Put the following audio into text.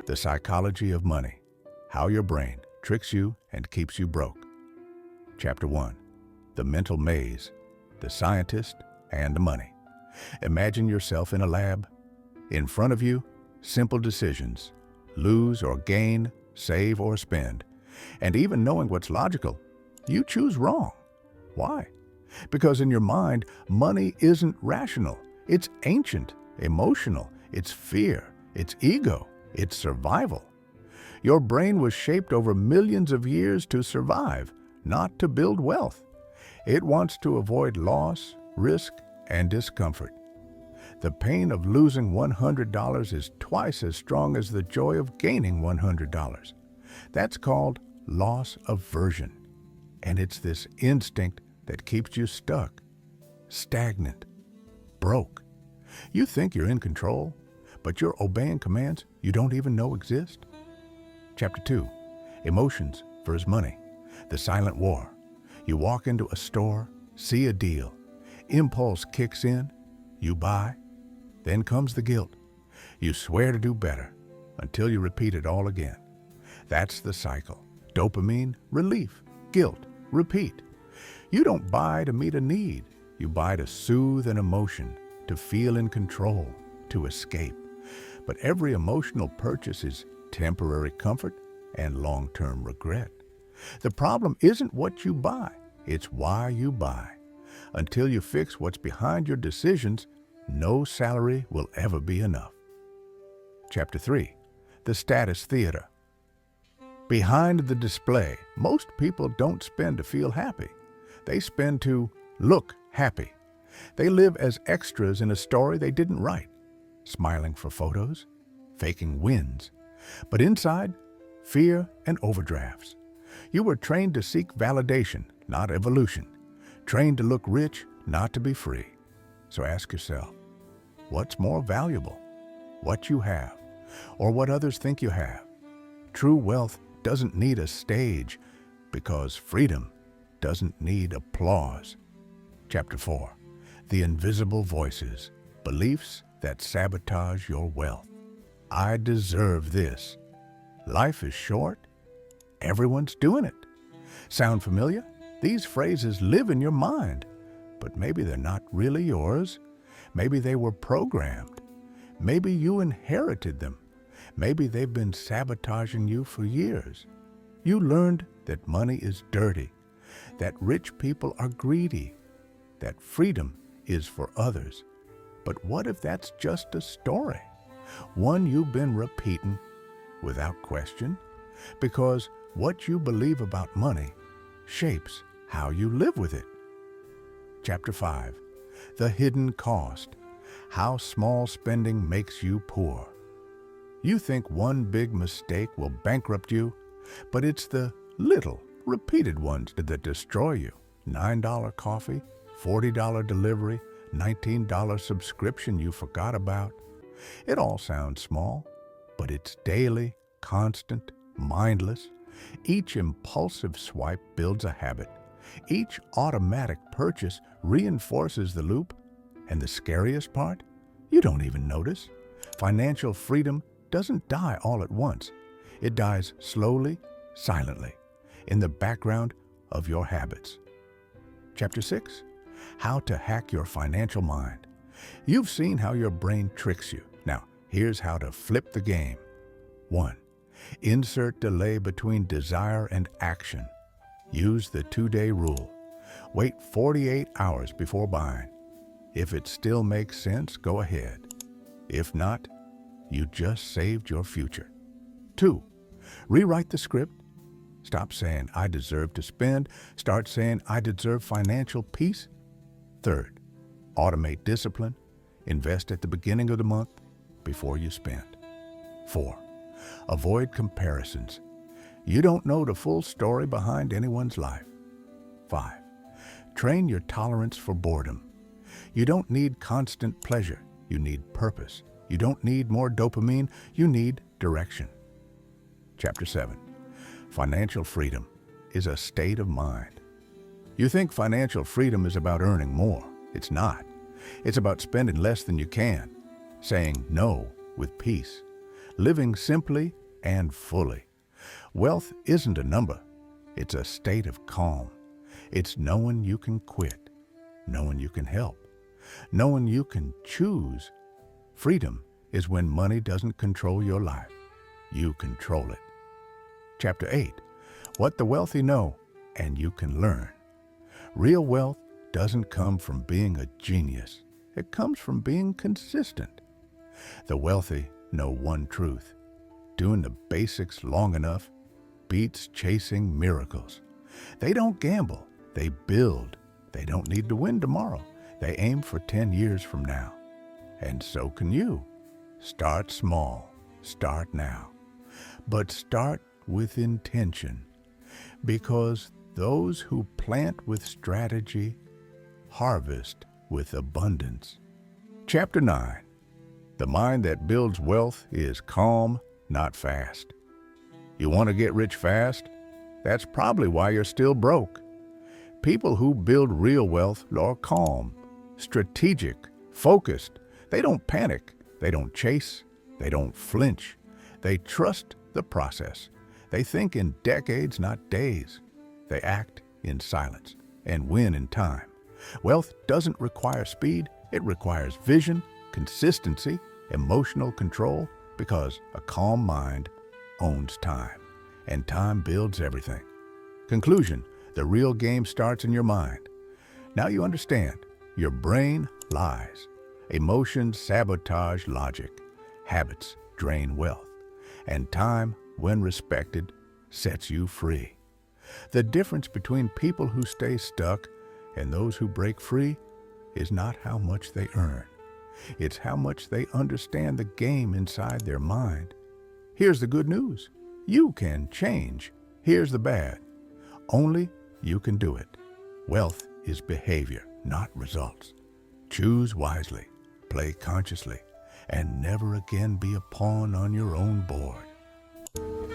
The psychology of money, how your brain tricks you and keeps you broke. Chapter 1, the mental maze, the scientist and the money. Imagine yourself in a lab. In front of you, simple decisions, lose or gain, save or spend. And even knowing what's logical, you choose wrong. Why? Because in your mind, money isn't rational. It's ancient, emotional, it's fear, it's ego, it's survival. Your brain was shaped over millions of years to survive, not to build wealth. It wants to avoid loss, risk, and discomfort. The pain of losing $100 is twice as strong as the joy of gaining $100. That's called loss aversion. And it's this instinct that keeps you stuck, stagnant, broke. You think you're in control, but you're obeying commands you don't even know exist. Chapter 2, emotions versus money, the silent war. You walk into a store, see a deal. Impulse kicks in, you buy. Then comes the guilt. You swear to do better until you repeat it all again. That's the cycle. Dopamine, relief, guilt, repeat. You don't buy to meet a need. You buy to soothe an emotion, to feel in control, to escape. But every emotional purchase is temporary comfort and long-term regret. The problem isn't what you buy, it's why you buy. Until you fix what's behind your decisions, no salary will ever be enough. Chapter 3, the status theater. Behind the display, most people don't spend to feel happy. They spend to look happy. They live as extras in a story they didn't write, smiling for photos, faking wins. But inside, fear and overdrafts. You were trained to seek validation, not evolution. Trained to look rich, not to be free. So ask yourself, what's more valuable? What you have, or what others think you have? True wealth doesn't need a stage, because freedom doesn't need applause. Chapter 4, the invisible voices, beliefs that sabotage your wealth. I deserve this. Life is short. Everyone's doing it. Sound familiar? These phrases live in your mind, but maybe they're not really yours. Maybe they were programmed. Maybe you inherited them. Maybe they've been sabotaging you for years. You learned that money is dirty, that rich people are greedy, that freedom is for others. But what if that's just a story? One you've been repeating without question? Because what you believe about money shapes how you live with it. Chapter 5, the hidden cost, how small spending makes you poor. You think one big mistake will bankrupt you, but it's the little, repeated ones that destroy you. $9 coffee, $40 delivery, $19 subscription you forgot about. It all sounds small, but it's daily, constant, mindless. Each impulsive swipe builds a habit. Each automatic purchase reinforces the loop. And the scariest part? You don't even notice. Financial freedom doesn't die all at once. It dies slowly, silently, in the background of your habits. Chapter 6, how to hack your financial mind. You've seen how your brain tricks you. Now, here's how to flip the game. 1. Insert delay between desire and action. Use the 2-day rule. Wait 48 hours before buying. If it still makes sense, go ahead. If not, you just saved your future. 2. Rewrite the script. Stop saying, I deserve to spend. Start saying, I deserve financial peace. 3. Automate discipline. Invest at the beginning of the month before you spend. 4. Avoid comparisons. You don't know the full story behind anyone's life. 5. Train your tolerance for boredom. You don't need constant pleasure. You need purpose. You don't need more dopamine. You need direction. Chapter 7. Financial freedom is a state of mind. You think financial freedom is about earning more. It's not. It's about spending less than you can, saying no with peace, living simply and fully. Wealth isn't a number. It's a state of calm. It's knowing you can quit, knowing you can help, knowing you can choose. Freedom is when money doesn't control your life. You control it. Chapter 8, What the Wealthy Know and You Can Learn. Real wealth doesn't come from being a genius. It comes from being consistent. The wealthy know one truth. Doing the basics long enough beats chasing miracles. They don't gamble. They build. They don't need to win tomorrow. They aim for 10 years from now. And so can you. Start small. Start now. But start with intention. Because those who plant with strategy harvest with abundance. Chapter 9. The mind that builds wealth is calm, not fast. You want to get rich fast? That's probably why you're still broke. People who build real wealth are calm, strategic, focused. They don't panic. They don't chase. They don't flinch. They trust the process. They think in decades, not days. They act in silence and win in time. Wealth doesn't require speed. It requires vision, consistency, emotional control, because a calm mind owns time, and time builds everything. Conclusion, the real game starts in your mind. Now you understand. Your brain lies. Emotions sabotage logic. Habits drain wealth. And time, when respected, sets you free. The difference between people who stay stuck and those who break free is not how much they earn. It's how much they understand the game inside their mind. Here's the good news. You can change. Here's the bad. Only you can do it. Wealth is behavior, not results. Choose wisely, play consciously, and never again be a pawn on your own board.